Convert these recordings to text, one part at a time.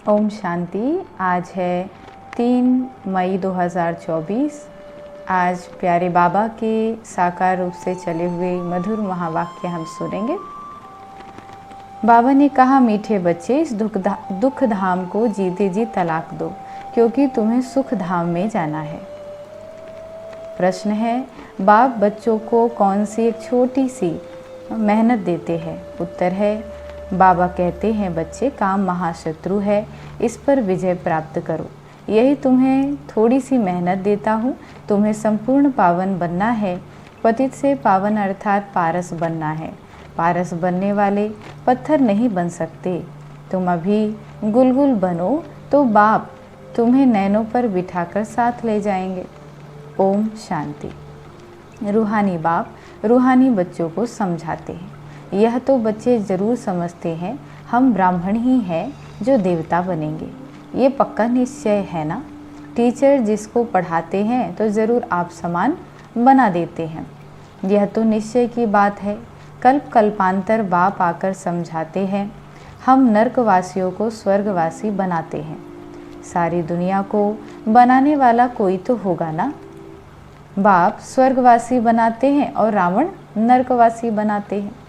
ओम शांति। आज है 3 मई 2024। आज प्यारे बाबा के साकार रूप से चले हुए मधुर महावाक्य हम सुनेंगे। बाबा ने कहा, मीठे बच्चे, इस दुख धाम को जीते जी तलाक दो, क्योंकि तुम्हें सुख धाम में जाना है। प्रश्न है, बाप बच्चों को कौन सी एक छोटी सी मेहनत देते हैं? उत्तर है, बाबा कहते हैं, बच्चे, काम महाशत्रु है, इस पर विजय प्राप्त करो। यही तुम्हें थोड़ी सी मेहनत देता हूँ। तुम्हें संपूर्ण पावन बनना है। पतित से पावन अर्थात पारस बनना है। पारस बनने वाले पत्थर नहीं बन सकते। तुम अभी गुलगुल बनो तो बाप तुम्हें नैनों पर बिठाकर साथ ले जाएंगे। ओम शांति। रूहानी बाप रूहानी बच्चों को समझाते हैं। यह तो बच्चे ज़रूर समझते हैं, हम ब्राह्मण ही हैं जो देवता बनेंगे। ये पक्का निश्चय है ना? टीचर जिसको पढ़ाते हैं तो ज़रूर आप समान बना देते हैं। यह तो निश्चय की बात है। कल्प कल्पांतर बाप आकर समझाते हैं, हम नर्कवासियों को स्वर्गवासी बनाते हैं। सारी दुनिया को बनाने वाला कोई तो होगा ना। बाप स्वर्गवासी बनाते हैं और रावण नर्कवासी बनाते हैं।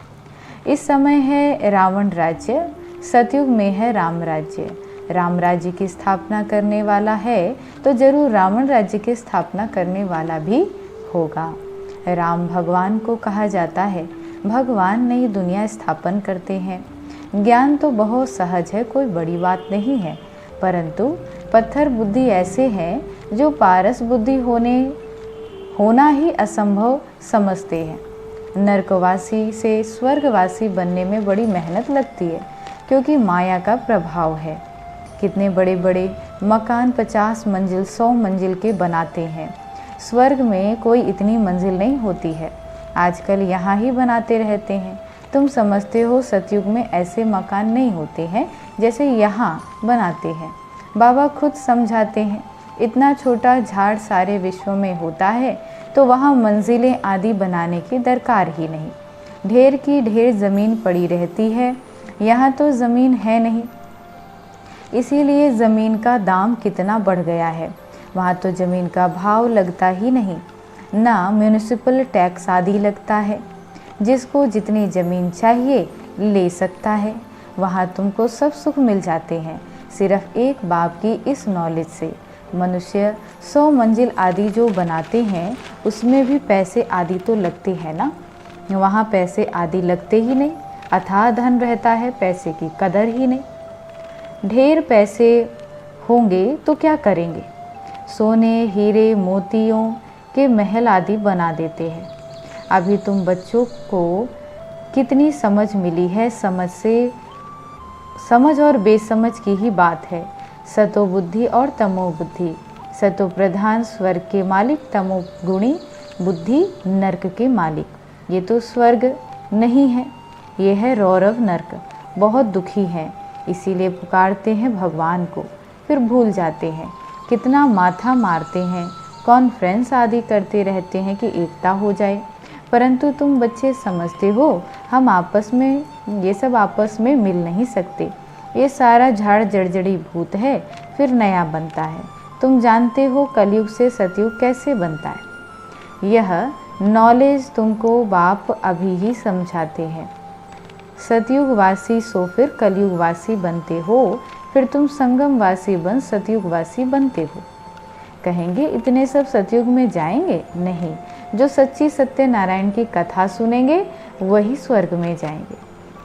इस समय है रावण राज्य, सतयुग में है राम राज्य। राम राज्य की स्थापना करने वाला है तो जरूर रावण राज्य की स्थापना करने वाला भी होगा। राम भगवान को कहा जाता है। भगवान नई दुनिया स्थापन करते हैं। ज्ञान तो बहुत सहज है, कोई बड़ी बात नहीं है, परंतु पत्थर बुद्धि ऐसे हैं जो पारस बुद्धि होना ही असंभव समझते हैं। नरकवासी से स्वर्गवासी बनने में बड़ी मेहनत लगती है, क्योंकि माया का प्रभाव है। कितने बड़े बड़े मकान 50 मंजिल 100 मंजिल के बनाते हैं। स्वर्ग में कोई इतनी मंजिल नहीं होती है। आजकल यहाँ ही बनाते रहते हैं। तुम समझते हो सतयुग में ऐसे मकान नहीं होते हैं जैसे यहाँ बनाते हैं। बाबा खुद समझाते हैं, इतना छोटा झाड़ सारे विश्व में होता है तो वहाँ मंजिलें आदि बनाने की दरकार ही नहीं। ढेर की ढेर ज़मीन पड़ी रहती है, यहाँ तो ज़मीन है नहीं, इसीलिए ज़मीन का दाम कितना बढ़ गया है। वहाँ तो ज़मीन का भाव लगता ही नहीं, ना म्यूनिसिपल टैक्स आदि लगता है। जिसको जितनी ज़मीन चाहिए ले सकता है। वहाँ तुमको सब सुख मिल जाते हैं, सिर्फ एक बाप की इस नॉलेज से। मनुष्य 100 मंजिल आदि जो बनाते हैं उसमें भी पैसे आदि तो लगते हैं ना। वहाँ पैसे आदि लगते ही नहीं, अथाह धन रहता है, पैसे की कदर ही नहीं। ढेर पैसे होंगे तो क्या करेंगे? सोने हीरे मोतियों के महल आदि बना देते हैं। अभी तुम बच्चों को कितनी समझ मिली है, समझ और बेसमझ की ही बात है। सतो बुद्धि और तमो बुद्धि। सतो प्रधान स्वर्ग के मालिक, तमो गुणी बुद्धि नरक के मालिक। ये तो स्वर्ग नहीं है, ये है रौरव नरक। बहुत दुखी हैं, इसीलिए पुकारते हैं भगवान को, फिर भूल जाते हैं। कितना माथा मारते हैं, कॉन्फ्रेंस आदि करते रहते हैं कि एकता हो जाए, परंतु तुम बच्चे समझते हो हम ये सब आपस में मिल नहीं सकते। ये सारा झाड़ जड़जड़ी भूत है, फिर नया बनता है। तुम जानते हो कलयुग से सतयुग कैसे बनता है। यह नॉलेज तुमको बाप अभी ही समझाते हैं। सतयुगवासी सो फिर कलयुगवासी बनते हो, फिर तुम संगमवासी बन सतयुगवासी बनते हो। कहेंगे इतने सब सतयुग में जाएंगे? नहीं, जो सच्ची सत्यनारायण की कथा सुनेंगे वही स्वर्ग में जाएंगे,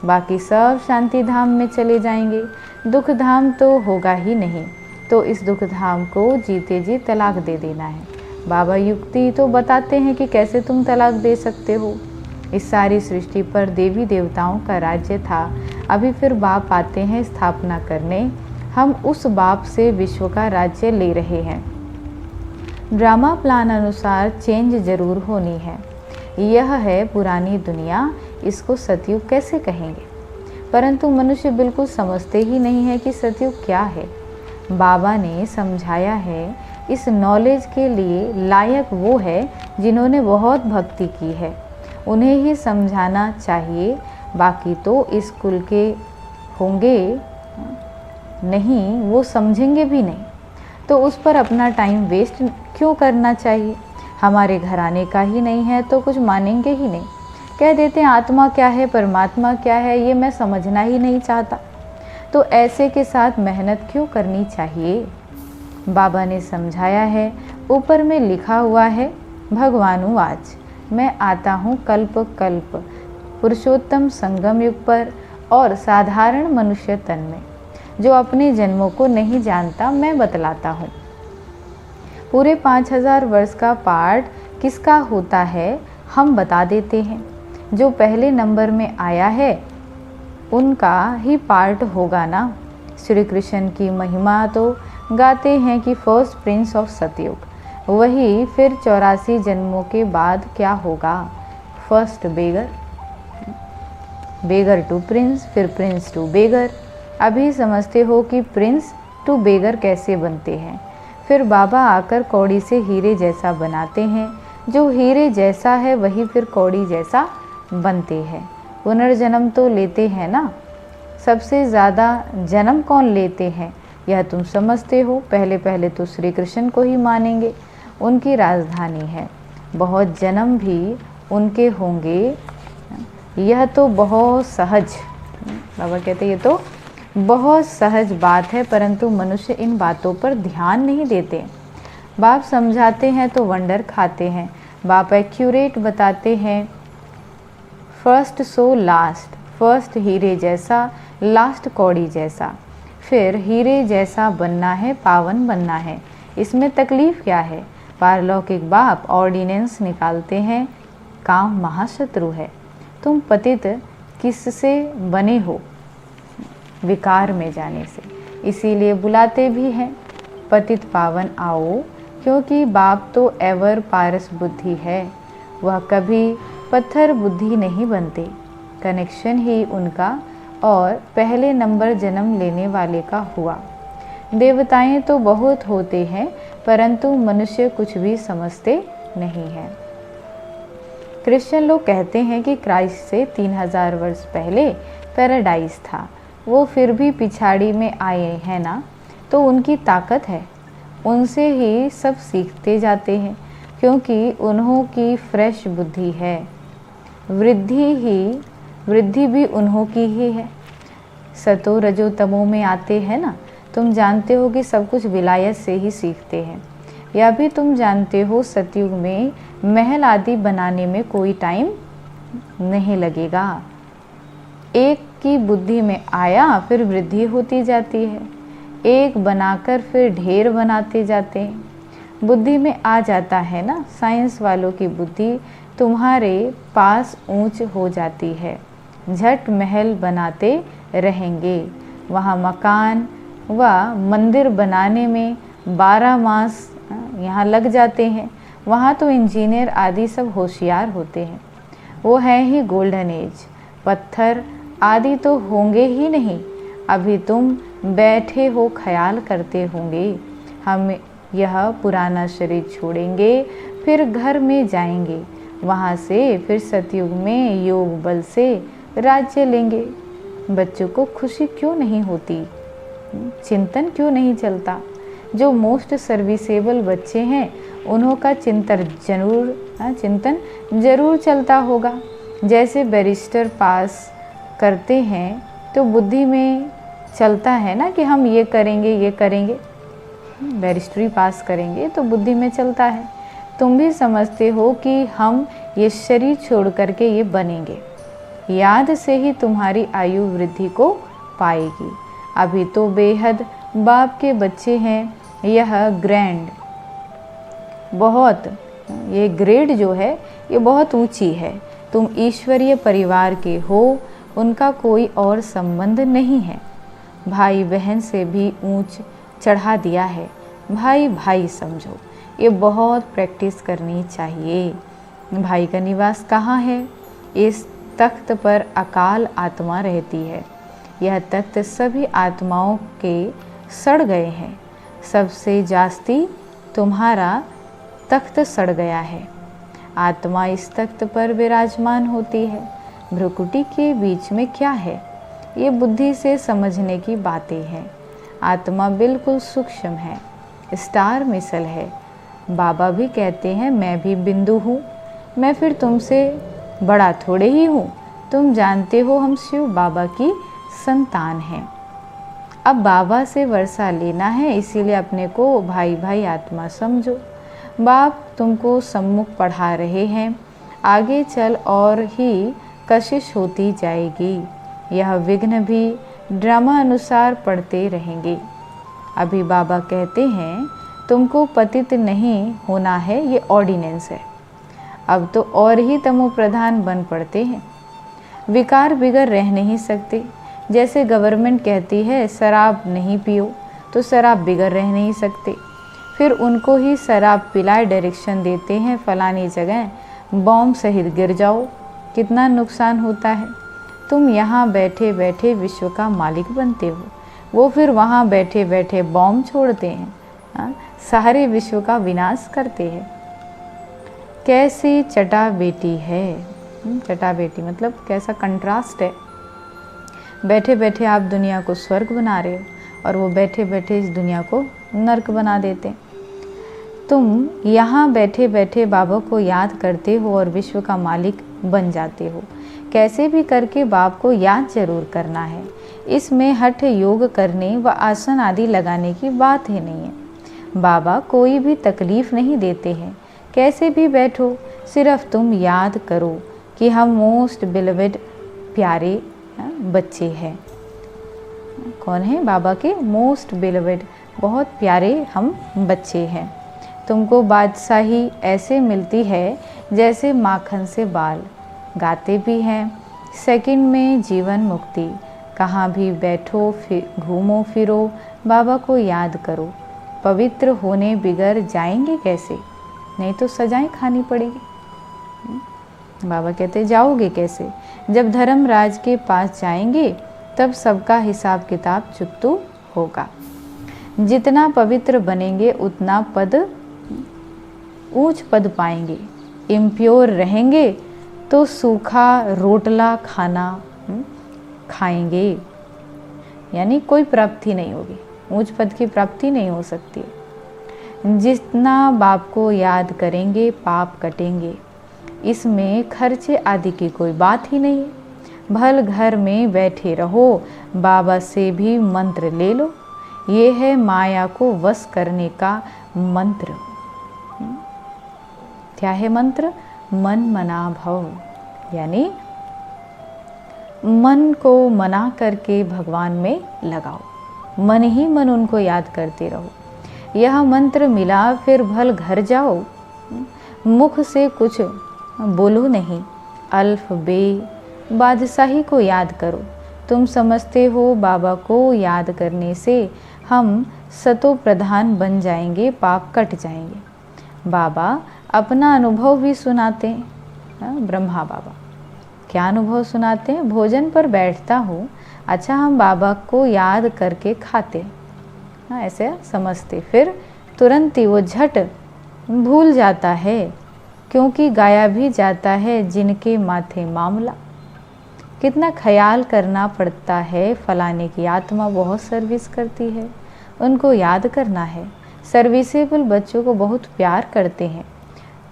बाकी सब शांति धाम में चले जाएंगे। दुख धाम तो होगा ही नहीं, तो इस दुख धाम को जीते जी तलाक दे देना है। बाबा युक्ति तो बताते हैं कि कैसे तुम तलाक दे सकते हो। इस सारी सृष्टि पर देवी देवताओं का राज्य था, अभी फिर बाप आते हैं स्थापना करने। हम उस बाप से विश्व का राज्य ले रहे हैं। ड्रामा प्लान अनुसार चेंज जरूर होनी है। यह है पुरानी दुनिया, इसको सतयुग कैसे कहेंगे? परंतु मनुष्य बिल्कुल समझते ही नहीं है कि सतयुग क्या है। बाबा ने समझाया है, इस नॉलेज के लिए लायक वो है जिन्होंने बहुत भक्ति की है, उन्हें ही समझाना चाहिए। बाकी तो इस कुल के होंगे नहीं, वो समझेंगे भी नहीं, तो उस पर अपना टाइम वेस्ट क्यों करना चाहिए। हमारे घराने का ही नहीं है तो कुछ मानेंगे ही नहीं। कह देते हैं आत्मा क्या है, परमात्मा क्या है, ये मैं समझना ही नहीं चाहता। तो ऐसे के साथ मेहनत क्यों करनी चाहिए। बाबा ने समझाया है, ऊपर में लिखा हुआ है, भगवानुवाच, मैं आता हूँ कल्प कल्प पुरुषोत्तम संगम युग पर और साधारण मनुष्य तन में। जो अपने जन्मों को नहीं जानता मैं बतलाता हूँ। पूरे 5000 वर्ष का पाठ किसका होता है हम बता देते हैं। जो पहले नंबर में आया है उनका ही पार्ट होगा ना। श्री कृष्ण की महिमा तो गाते हैं कि फर्स्ट प्रिंस ऑफ सतयुग, वही फिर 84 जन्मों के बाद क्या होगा। First beggar, beggar to prince, फिर प्रिंस टू बेगर। अभी समझते हो कि प्रिंस टू बेगर कैसे बनते हैं। फिर बाबा आकर कौड़ी से हीरे जैसा बनाते हैं। जो हीरे जैसा है वही फिर कौड़ी जैसा बनते हैं। पुनर्जन्म तो लेते हैं ना। सबसे ज़्यादा जन्म कौन लेते हैं यह तुम समझते हो। पहले पहले तो श्री कृष्ण को ही मानेंगे, उनकी राजधानी है। बहुत जन्म भी उनके होंगे, यह तो बहुत सहज, बाबा कहते ये तो बहुत सहज बात है, परंतु मनुष्य इन बातों पर ध्यान नहीं देते। बाप समझाते हैं तो वंडर खाते हैं। बाप एक्यूरेट बताते हैं, फर्स्ट सो लास्ट, फर्स्ट हीरे जैसा, लास्ट कौड़ी जैसा। फिर हीरे जैसा बनना है, पावन बनना है, इसमें तकलीफ़ क्या है। पारलौकिक बाप ऑर्डिनेंस निकालते हैं, काम महाशत्रु है। तुम पतित किससे बने हो, विकार में जाने से, इसीलिए बुलाते भी हैं पतित पावन आओ, क्योंकि बाप तो एवर पारस बुद्धि है, वह कभी पत्थर बुद्धि नहीं बनते। कनेक्शन ही उनका और पहले नंबर जन्म लेने वाले का हुआ। देवताएं तो बहुत होते हैं, परंतु मनुष्य कुछ भी समझते नहीं हैं। क्रिश्चियन लोग कहते हैं कि क्राइस्ट से 3000 वर्ष पहले पैराडाइज था, वो फिर भी पिछाड़ी में आए हैं ना, तो उनकी ताकत है। उनसे ही सब सीखते जाते हैं, क्योंकि उन्हों की फ्रेश बुद्धि है। वृद्धि भी उन्हों की ही है। सतो रजो तमो में आते हैं ना। तुम जानते हो कि सब कुछ विलायत से ही सीखते हैं। या भी तुम जानते हो सतयुग में महल आदि बनाने में कोई टाइम नहीं लगेगा। एक की बुद्धि में आया फिर वृद्धि होती जाती है। एक बनाकर फिर ढेर बनाते जाते हैं। बुद्धि में आ जाता है ना। साइंस वालों की बुद्धि तुम्हारे पास ऊंच हो जाती है। झट महल बनाते रहेंगे। वहाँ मकान व मंदिर बनाने में 12 मास यहाँ लग जाते हैं। वहाँ तो इंजीनियर आदि सब होशियार होते हैं। वो है ही गोल्डन एज। पत्थर आदि तो होंगे ही नहीं। अभी तुम बैठे हो ख्याल करते होंगे हम यह पुराना शरीर छोड़ेंगे, फिर घर में जाएंगे, वहाँ से फिर सतयुग में योग बल से राज्य लेंगे। बच्चों को खुशी क्यों नहीं होती, चिंतन क्यों नहीं चलता। जो मोस्ट सर्विसेबल बच्चे हैं उन्हों का चिंतन जरूर चलता होगा। जैसे बैरिस्टर पास करते हैं तो बुद्धि में चलता है ना कि हम ये करेंगे, बैरिस्ट्री पास करेंगे तो बुद्धि में चलता है। तुम भी समझते हो कि हम ये शरीर छोड़ करके ये बनेंगे। याद से ही तुम्हारी आयु वृद्धि को पाएगी। अभी तो बेहद बाप के बच्चे हैं। यह ग्रैंड बहुत, ये ग्रेड जो है ये बहुत ऊंची है। तुम ईश्वरीय परिवार के हो, उनका कोई और संबंध नहीं है। भाई बहन से भी ऊंच चढ़ा दिया है। भाई भाई समझो। ये बहुत प्रैक्टिस करनी चाहिए। भाई का निवास कहाँ है? इस तख्त पर अकाल आत्मा रहती है। यह तख्त सभी आत्माओं के सड़ गए हैं। सबसे जास्ती तुम्हारा तख्त सड़ गया है। आत्मा इस तख्त पर विराजमान होती है। भ्रुकुटी के बीच में क्या है? ये बुद्धि से समझने की बातें हैं। आत्मा बिल्कुल सूक्ष्म है, स्टार मिसल है। बाबा भी कहते हैं मैं भी बिंदु हूँ, मैं फिर तुमसे बड़ा थोड़े ही हूँ। तुम जानते हो हम शिव बाबा की संतान हैं। अब बाबा से वर्षा लेना है, इसीलिए अपने को भाई भाई आत्मा समझो। बाप तुमको सम्मुख पढ़ा रहे हैं, आगे चल और ही कशिश होती जाएगी। यह विघ्न भी ड्रामा अनुसार पढ़ते रहेंगे। अभी बाबा कहते हैं तुमको पतित नहीं होना है, ये ऑर्डिनेंस है। अब तो और ही तमो प्रधान बन पड़ते हैं, विकार बिगर रह नहीं सकते। जैसे गवर्नमेंट कहती है शराब नहीं पियो, तो शराब बिगर रह नहीं सकते। फिर उनको ही शराब पिलाए डायरेक्शन देते हैं, फलानी जगह बॉम्ब सहित गिर जाओ, कितना नुकसान होता है। तुम यहाँ बैठे बैठे विश्व का मालिक बनते हो, वो फिर वहाँ बैठे बैठे बॉम्ब छोड़ते हैं, सारे विश्व का विनाश करते हैं। कैसी चटा बेटी है, चटा बेटी मतलब कैसा कंट्रास्ट है। बैठे बैठे आप दुनिया को स्वर्ग बना रहे हो और वो बैठे बैठे इस दुनिया को नर्क बना देते। तुम यहाँ बैठे बैठे बाबा को याद करते हो और विश्व का मालिक बन जाते हो। कैसे भी करके बाप को याद जरूर करना है। इसमें हठ योग करने व आसन आदि लगाने की बात ही नहीं है। बाबा कोई भी तकलीफ नहीं देते हैं। कैसे भी बैठो, सिर्फ तुम याद करो कि हम मोस्ट बिलवेड प्यारे बच्चे हैं। कौन है? बाबा के मोस्ट बिलवेड, बहुत प्यारे हम बच्चे हैं। तुमको बादशाही ऐसे मिलती है जैसे माखन से बाल। गाते भी हैं सेकंड में जीवन मुक्ति। कहाँ भी बैठो, घूमो फिरो, बाबा को याद करो। पवित्र होने बिगर जाएंगे कैसे? नहीं तो सजाएं खानी पड़ेगी। बाबा कहते जाओगे कैसे? जब धर्मराज के पास जाएंगे तब सबका हिसाब किताब चुकतू होगा। जितना पवित्र बनेंगे उतना पद ऊंच पद पाएंगे। इम्प्योर रहेंगे तो सूखा रोटला खाना खाएंगे, यानी कोई प्राप्ति नहीं होगी, ऊंच पद की प्राप्ति नहीं हो सकती। जितना बाप को याद करेंगे पाप कटेंगे। इसमें खर्चे आदि की कोई बात ही नहीं है। भल घर में बैठे रहो, बाबा से भी मंत्र ले लो। ये है माया को वश करने का मंत्र। क्या है मंत्र? मन मना भव, यानी मन को मना करके भगवान में लगाओ। मन ही मन उनको याद करते रहो। यह मंत्र मिला फिर भल घर जाओ। मुख से कुछ बोलो नहीं, अल्फ बे बादशाही को याद करो। तुम समझते हो बाबा को याद करने से हम सतो प्रधान बन जाएंगे, पाप कट जाएंगे। बाबा अपना अनुभव भी सुनाते हैं। ब्रह्मा बाबा क्या अनुभव सुनाते हैं? भोजन पर बैठता हूँ, अच्छा हम बाबा को याद करके खाते, ऐसे समझते। फिर तुरंत ही वो झट भूल जाता है, क्योंकि गाया भी जाता है जिनके माथे मामला। कितना ख्याल करना पड़ता है, फलाने की आत्मा बहुत सर्विस करती है, उनको याद करना है। सर्विसेबल बच्चों को बहुत प्यार करते हैं।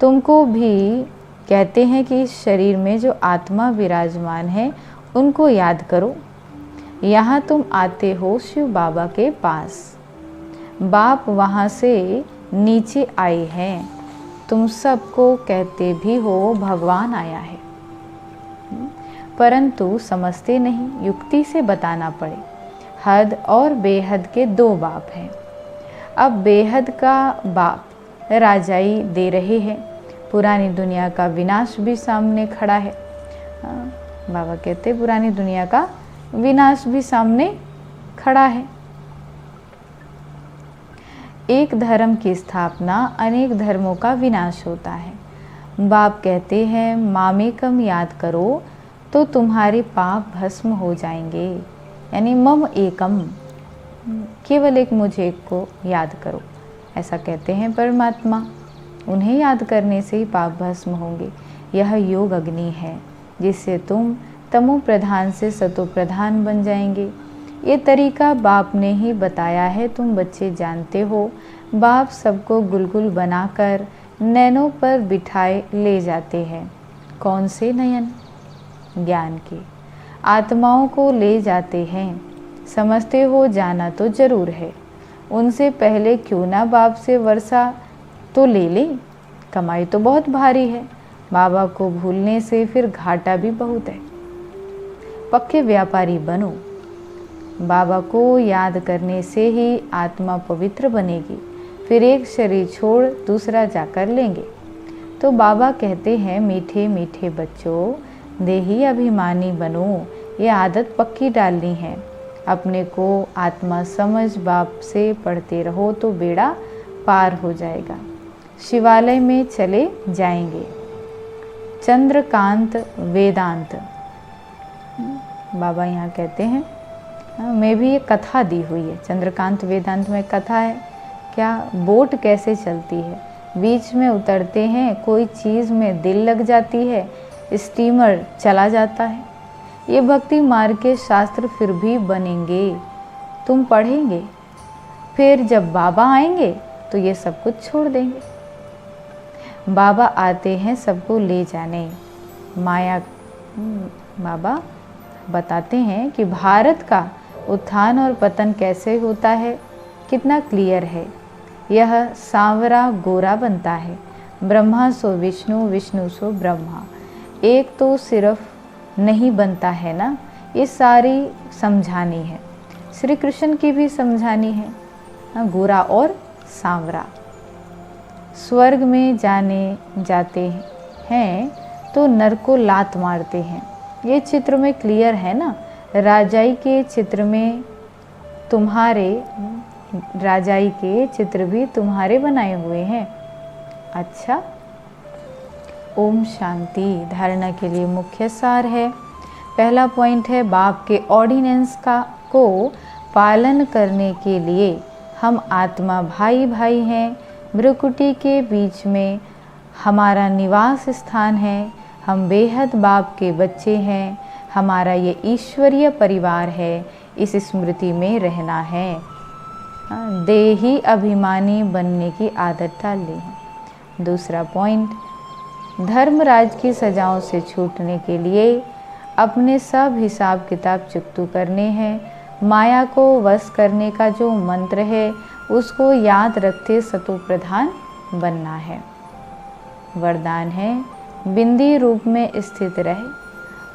तुमको भी कहते हैं कि इस शरीर में जो आत्मा विराजमान है उनको याद करो। यहाँ तुम आते हो शिव बाबा के पास, बाप वहाँ से नीचे आए हैं। तुम सबको कहते भी हो भगवान आया है, परंतु समझते नहीं, युक्ति से बताना पड़े। हद और बेहद के दो बाप हैं। अब बेहद का बाप राजाई दे रहे हैं, पुरानी दुनिया का विनाश भी सामने खड़ा है। बाबा कहते पुरानी दुनिया का विनाश भी सामने खड़ा है। एक धर्म की स्थापना अनेक धर्मों का विनाश होता है। बाप कहते हैं मामेकम याद करो तो तुम्हारे पाप भस्म हो जाएंगे, यानी मम एकम, केवल एक मुझे एक को याद करो, ऐसा कहते हैं परमात्मा। उन्हें याद करने से ही पाप भस्म होंगे। यह योग अग्नि है जिससे तुम तमो प्रधान से सतो प्रधान बन जाएंगे। ये तरीका बाप ने ही बताया है, तुम बच्चे जानते हो। बाप सबको गुलगुल बनाकर नैनों पर बिठाए ले जाते हैं। कौन से नयन? ज्ञान के। आत्माओं को ले जाते हैं। समझते हो, जाना तो जरूर है। उनसे पहले क्यों ना बाप से वर्षा तो ले लें। कमाई तो बहुत भारी है। बाबा को भूलने से फिर घाटा भी बहुत है। पक्के व्यापारी बनो। बाबा को याद करने से ही आत्मा पवित्र बनेगी। फिर एक शरीर छोड़ दूसरा जाकर लेंगे। तो बाबा कहते हैं, मीठे मीठे बच्चों, देही अभिमानी बनो। ये आदत पक्की डालनी है। अपने को आत्मा समझ बाप से पढ़ते रहो तो बेड़ा पार हो जाएगा। शिवालय में चले जाएंगे। चंद्रकांत वेदांत। बाबा यहाँ कहते हैं, मैं भी ये कथा दी हुई है। चंद्रकांत वेदांत में कथा है। क्या बोट कैसे चलती है, बीच में उतरते हैं, कोई चीज़ में दिल लग जाती है, स्टीमर चला जाता है। ये भक्ति मार्ग के शास्त्र फिर भी बनेंगे, तुम पढ़ेंगे। फिर जब बाबा आएंगे तो ये सब कुछ छोड़ देंगे। बाबा आते हैं सबको ले जाने। माया बाबा बताते हैं कि भारत का उत्थान और पतन कैसे होता है, कितना क्लियर है। यह सांवरा गोरा बनता है। ब्रह्मा सो विष्णु, विष्णु सो ब्रह्मा। एक तो सिर्फ नहीं बनता है ना, ये सारी समझानी है। श्री कृष्ण की भी समझानी है, गोरा और सांवरा। स्वर्ग में जाते हैं तो नर को लात मारते हैं। ये चित्र में क्लियर है ना। राजाई के चित्र भी तुम्हारे बनाए हुए हैं। अच्छा, ओम शांति। धारणा के लिए मुख्य सार है। पहला पॉइंट है, बाप के ऑर्डिनेंस को पालन करने के लिए हम आत्मा भाई भाई हैं। भ्रुकुटी के बीच में हमारा निवास स्थान है। हम बेहद बाप के बच्चे हैं। हमारा ये ईश्वरीय परिवार है। इस स्मृति में रहना है। देही अभिमानी बनने की आदत डालनी है। दूसरा पॉइंट, धर्मराज की सजाओं से छूटने के लिए अपने सब हिसाब किताब चुकतू करने हैं। माया को वश करने का जो मंत्र है उसको याद रखते सतो प्रधान बनना है। वरदान है, बिंदी रूप में स्थित रहे,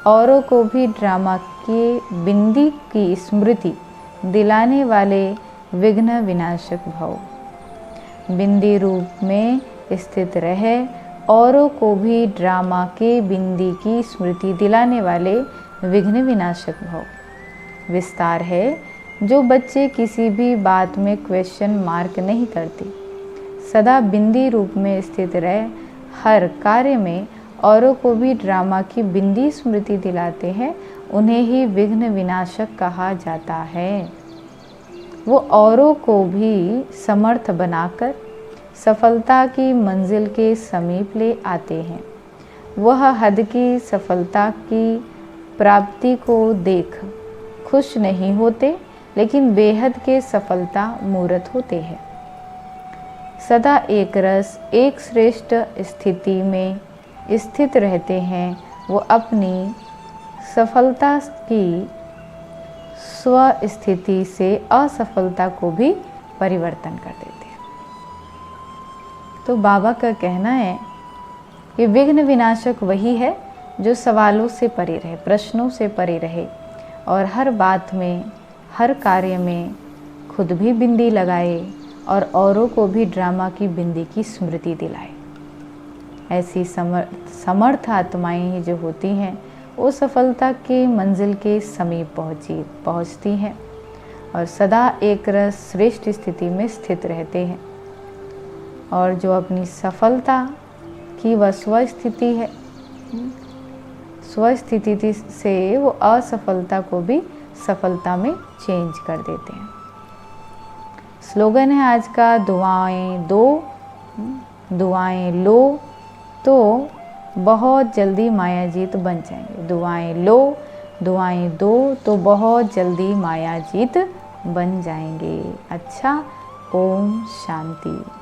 औरों को भी ड्रामा के बिंदी की स्मृति दिलाने वाले विघ्न विनाशक भव। बिंदी रूप में स्थित रहे, औरों को भी ड्रामा के बिंदी की स्मृति दिलाने वाले विघ्न विनाशक भव। विस्तार है, जो बच्चे किसी भी बात में क्वेश्चन मार्क नहीं करते, सदा बिंदी रूप में स्थित रहे, हर कार्य में औरों को भी ड्रामा की बिंदी स्मृति दिलाते हैं, उन्हें ही विघ्न विनाशक कहा जाता है। वो औरों को भी समर्थ बनाकर सफलता की मंजिल के समीप ले आते हैं। वह हद की सफलता की प्राप्ति को देख खुश नहीं होते, लेकिन बेहद के सफलता मूर्त होते हैं। सदा एक रस, एक श्रेष्ठ स्थिति में स्थित रहते हैं। वो अपनी सफलता की स्वस्थिति से असफलता को भी परिवर्तन कर देते हैं। तो बाबा का कहना है कि विघ्न विनाशक वही है जो सवालों से परे रहे, प्रश्नों से परे रहे और हर बात में, हर कार्य में खुद भी बिंदी लगाए और औरों को भी ड्रामा की बिंदी की स्मृति दिलाए। ऐसी समर्थ आत्माएं जो होती हैं वो सफलता के मंजिल के समीप पहुंचती हैं और सदा एक रस श्रेष्ठ स्थिति में स्थित रहते हैं। और जो अपनी सफलता की वह स्वस्थिति है, स्वस्थिति से वो असफलता को भी सफलता में चेंज कर देते हैं। स्लोगन है आज का, दुआएं दो, दुआएं लो तो बहुत जल्दी माया जीत बन जाएंगे। दुआएं लो, दुआएं दो तो बहुत जल्दी माया जीत बन जाएंगे। अच्छा, ओम शांति।